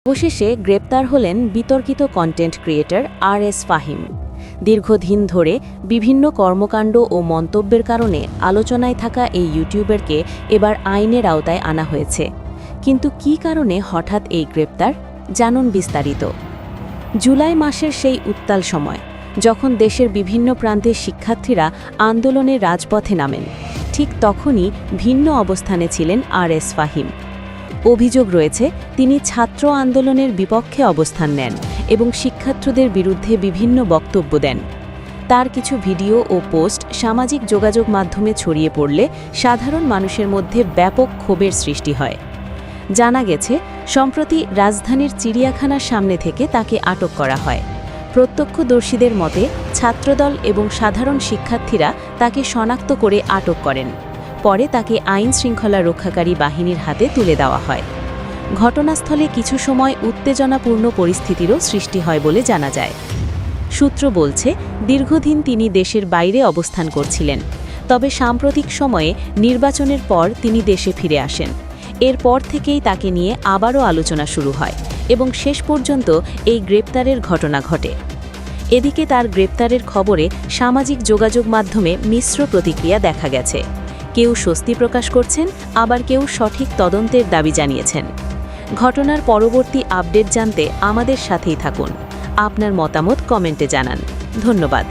অবশেষে গ্রেপ্তার হলেন বিতর্কিত কন্টেন্ট ক্রিয়েটর RS ফাহিম। দীর্ঘদিন ধরে বিভিন্ন কর্মকাণ্ড ও মন্তব্যের কারণে আলোচনায় থাকা এই ইউটিউবারকে এবার আইনের আওতায় আনা হয়েছে। কিন্তু কী কারণে হঠাৎ এই গ্রেপ্তার, জানুন বিস্তারিত। জুলাই মাসের সেই উত্তাল সময়, যখন দেশের বিভিন্ন প্রান্তের শিক্ষার্থীরা আন্দোলনের রাজপথে নামেন, ঠিক তখনই ভিন্ন অবস্থানে ছিলেন RS ফাহিম। অভিযোগ রয়েছে তিনি ছাত্র আন্দোলনের বিপক্ষে অবস্থান নেন এবং শিক্ষার্থীদের বিরুদ্ধে বিভিন্ন বক্তব্য দেন। তার কিছু ভিডিও ও পোস্ট সামাজিক যোগাযোগ মাধ্যমে ছড়িয়ে পড়লে সাধারণ মানুষের মধ্যে ব্যাপক ক্ষোভের সৃষ্টি হয়। জানা গেছে, সম্প্রতি রাজধানীর চিড়িয়াখানার সামনে থেকে তাকে আটক করা হয়। প্রত্যক্ষদর্শীদের মতে, ছাত্রদল এবং সাধারণ শিক্ষার্থীরা তাকে শনাক্ত করে আটক করেন। পরে তাকে আইন শৃঙ্খলা রক্ষাকারী বাহিনীর হাতে তুলে দেওয়া হয়। ঘটনাস্থলে কিছু সময় উত্তেজনাপূর্ণ পরিস্থিতিরও সৃষ্টি হয় বলে জানা যায়। সূত্র বলছে, দীর্ঘদিন তিনি দেশের বাইরে অবস্থান করছিলেন, তবে সাম্প্রতিক সময়ে নির্বাচনের পর তিনি দেশে ফিরে আসেন। এরপর থেকেই তাকে নিয়ে আবারও আলোচনা শুরু হয় এবং শেষ পর্যন্ত এই গ্রেপ্তারের ঘটনা ঘটে। এদিকে তার গ্রেপ্তারের খবরে সামাজিক যোগাযোগ মাধ্যমে মিশ্র প্রতিক্রিয়া দেখা গেছে। কেউ স্বস্তি প্রকাশ করছেন, আবার কেউ সঠিক তদন্তের দাবি জানিয়েছেন। ঘটনার পরবর্তী আপডেট জানতে আমাদের সাথেই থাকুন। আপনার মতামত কমেন্টে জানান। ধন্যবাদ।